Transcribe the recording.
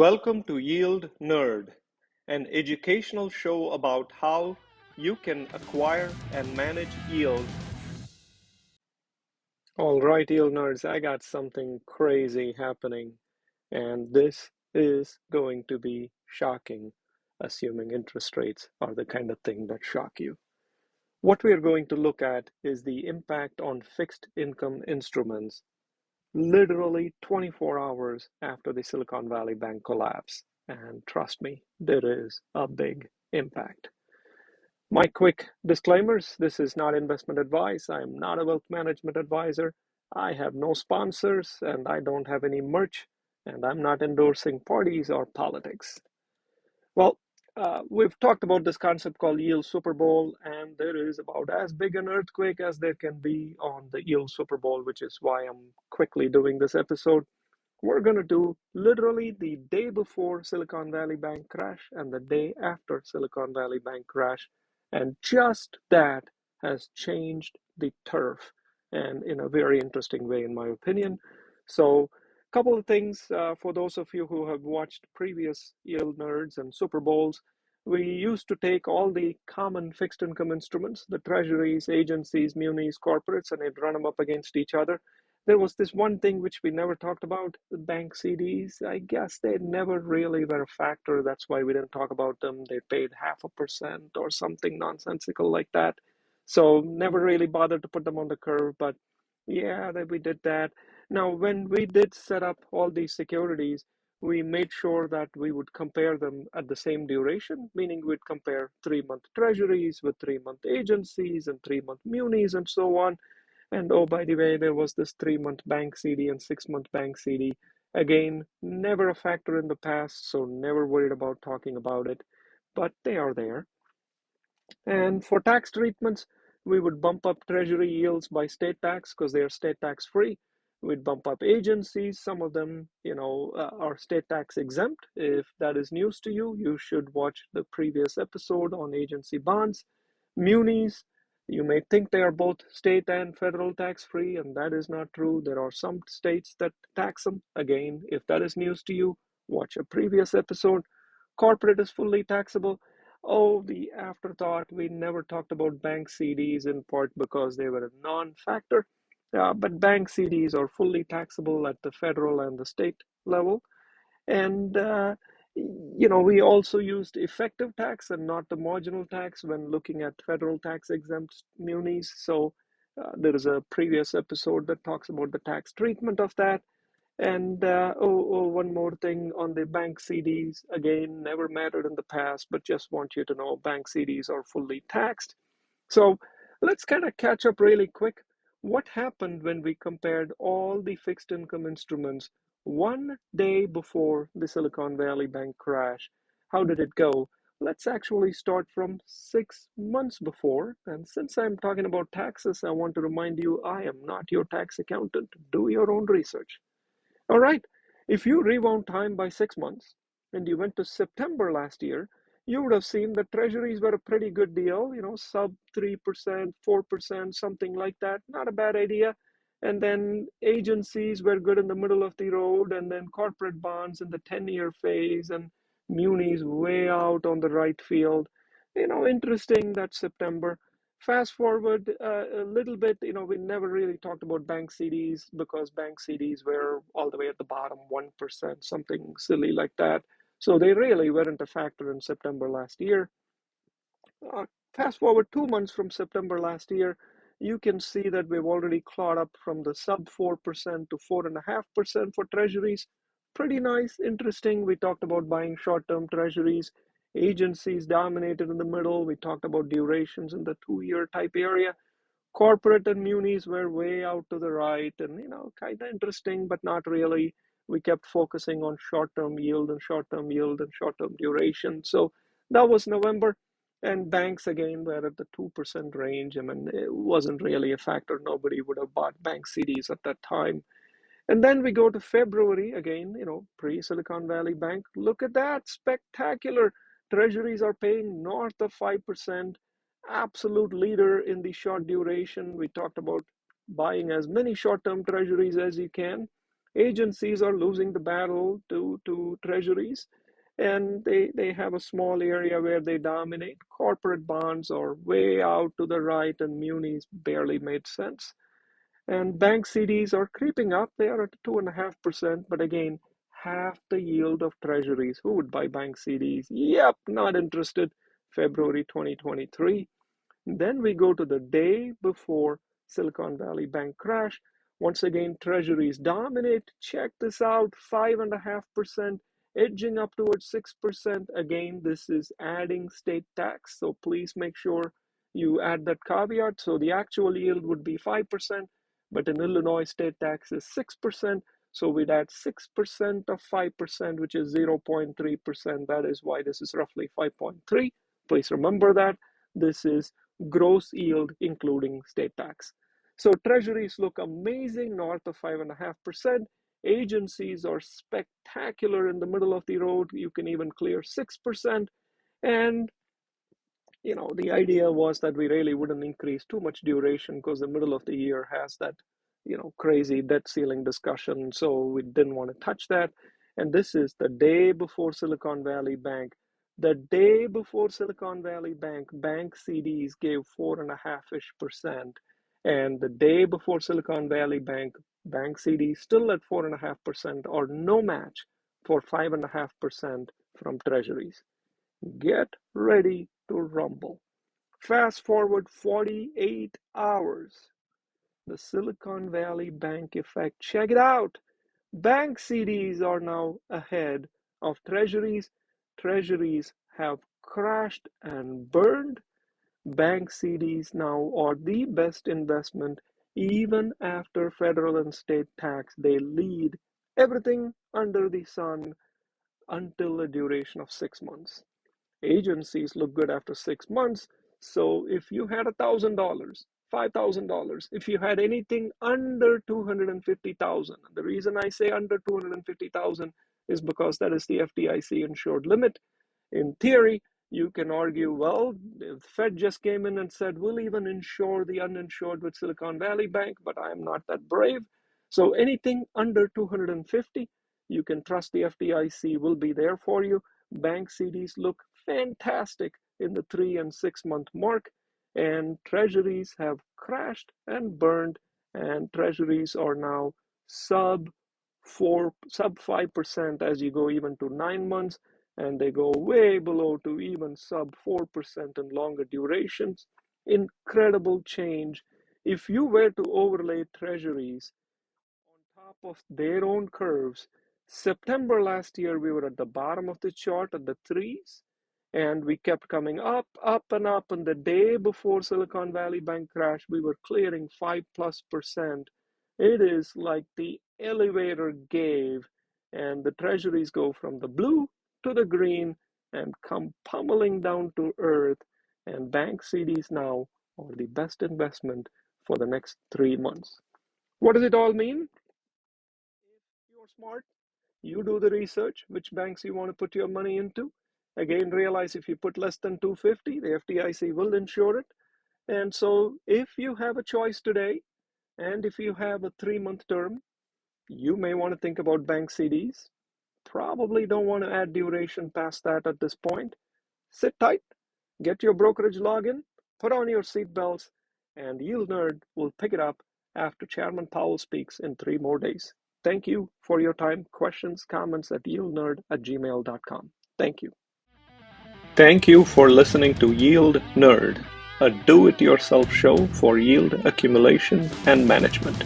Welcome to Yield Nerd, an educational show about how you can acquire and manage yield. All right, yield nerds, I got something crazy happening, and this is going to be shocking, assuming interest rates are the kind of thing that shock you. What we are going to look at is the impact on fixed income instruments literally 24 hours after the Silicon Valley Bank collapse. And trust me, there is a big impact. My quick disclaimers: this is not investment advice. I am not a wealth management advisor. I have no sponsors and I don't have any merch, and I'm not endorsing parties or politics. Well, we've talked about this concept called yield Super Bowl, and there is about as big an earthquake as there can be on the yield Super Bowl, which is why I'm quickly doing this episode. We're going to do literally the day before Silicon Valley Bank crash and the day after Silicon Valley Bank crash. And just that has changed the turf, and in a very interesting way, in my opinion. So, a couple of things for those of you who have watched previous Yield Nerds and Super Bowls. We used to take all the common fixed income instruments, the treasuries, agencies, munis, corporates, and they'd run them up against each other. There was this one thing which we never talked about, the bank CDs. I guess they never really were a factor. That's why we didn't talk about them. They paid 0.5% or something nonsensical like that. So never really bothered to put them on the curve, but yeah, that we did that. Now, when we did set up all these securities, we made sure that we would compare them at the same duration, meaning we'd compare 3-month treasuries with 3-month agencies and 3-month munis and so on. And oh, by the way, there was this 3-month bank CD and 6-month bank CD. Again, never a factor in the past, so never worried about talking about it, but they are there. And for tax treatments, we would bump up treasury yields by state tax because they are state tax free. We'd bump up agencies. Some of them, are state tax exempt. If that is news to you, you should watch the previous episode on agency bonds. Munis, you may think they are both state and federal tax free, and that is not true. There are some states that tax them. Again, if that is news to you, watch a previous episode. Corporate is fully taxable. Oh, the afterthought, we never talked about bank CDs in part because they were a non factor. But bank CDs are fully taxable at the federal and the state level. And, we also used effective tax and not the marginal tax when looking at federal tax exempt munis. So there is a previous episode that talks about the tax treatment of that. And one more thing on the bank CDs. Again, never mattered in the past, but just want you to know bank CDs are fully taxed. So let's kind of catch up really quick. What happened when we compared all the fixed income instruments one day before the Silicon Valley Bank crash? How did it go? Let's actually start from 6 months before. And since I'm talking about taxes, I want to remind you I am not your tax accountant. Do your own research. All right, if you rewound time by 6 months and you went to September last year, you would have seen that treasuries were a pretty good deal, sub 3%, 4%, something like that. Not a bad idea. And then agencies were good in the middle of the road, and then corporate bonds in the 10-year phase, and munis way out on the right field. Interesting that September. Fast forward a little bit, we never really talked about bank CDs because bank CDs were all the way at the bottom, 1%, something silly like that. So they really weren't a factor in September last year. Fast forward 2 months from September last year, you can see that we've already clawed up from the sub 4% to 4.5% for treasuries. Pretty nice, interesting. We talked about buying short term treasuries. Agencies dominated in the middle. We talked about durations in the 2-year type area. Corporate and munis were way out to the right and, kind of interesting, but not really. We kept focusing on short term yield and short term yield and short term duration. So that was November. And banks again were at the 2% range. I mean, it wasn't really a factor. Nobody would have bought bank CDs at that time. And then we go to February again, pre Silicon Valley Bank. Look at that, spectacular. Treasuries are paying north of 5%. Absolute leader in the short duration. We talked about buying as many short term treasuries as you can. Agencies are losing the battle to treasuries, and they have a small area where they dominate. Corporate bonds are way out to the right, and munis barely made sense. And bank CDs are creeping up. They are at 2.5%, but again, half the yield of treasuries. Who would buy bank CDs? Yep, not interested. February 2023. Then we go to the day before Silicon Valley Bank crash. Once again, treasuries dominate. Check this out, 5.5%, edging up towards 6%. Again, this is adding state tax, so please make sure you add that caveat. So the actual yield would be 5%, but in Illinois, state tax is 6%. So we'd add 6% of 5%, which is 0.3%. That is why this is roughly 5.3. Please remember that. This is gross yield including state tax. So treasuries look amazing, north of 5.5%. Agencies are spectacular in the middle of the road. You can even clear 6%. And the idea was that we really wouldn't increase too much duration because the middle of the year has that, crazy debt ceiling discussion. So we didn't want to touch that. And this is the day before Silicon Valley Bank. The day before Silicon Valley Bank, bank CDs gave 4.5-ish%. And the day before Silicon Valley Bank, bank CDs still at 4.5% or no match for 5.5% from treasuries. Get ready to rumble. Fast forward 48 hours. The Silicon Valley Bank effect. Check it out. Bank CDs are now ahead of treasuries. Treasuries have crashed and burned. Bank CDs now are the best investment even after federal and state tax. They lead everything under the sun until a duration of 6 months. Agencies look good after 6 months. So if you had $1,000, $5,000, if you had anything under 250,000, the reason I say under 250,000 is because that is the FDIC insured limit. In theory, you can argue, well, the Fed just came in and said, we'll even insure the uninsured with Silicon Valley Bank, but I'm not that brave. So anything under 250, you can trust the FDIC will be there for you. Bank CDs look fantastic in the 3 and 6 month mark, and treasuries have crashed and burned, and treasuries are now sub 5% as you go even to 9 months, and they go way below to even sub 4% in longer durations. Incredible change. If you were to overlay treasuries on top of their own curves, September last year we were at the bottom of the chart at the threes, and we kept coming up, up, and up. And the day before Silicon Valley Bank crash, we were clearing 5+%. It is like the elevator gave, and the treasuries go from the blue to the green and come pummeling down to earth. And bank CDs now are the best investment for the next 3 months. What does it all mean? If you're smart, you do the research, which banks you want to put your money into. Again, realize if you put less than 250, the FDIC will insure it. And so if you have a choice today, and if you have a 3 month term, you may want to think about bank CDs. Probably don't want to add duration past that at this point. Sit tight, get your brokerage login, put on your seatbelts, and Yield Nerd will pick it up after Chairman Powell speaks in 3 more days. Thank you for your time. Questions, comments at yieldnerd@gmail.com. Thank you. Thank you for listening to Yield Nerd, a do-it-yourself show for yield accumulation and management.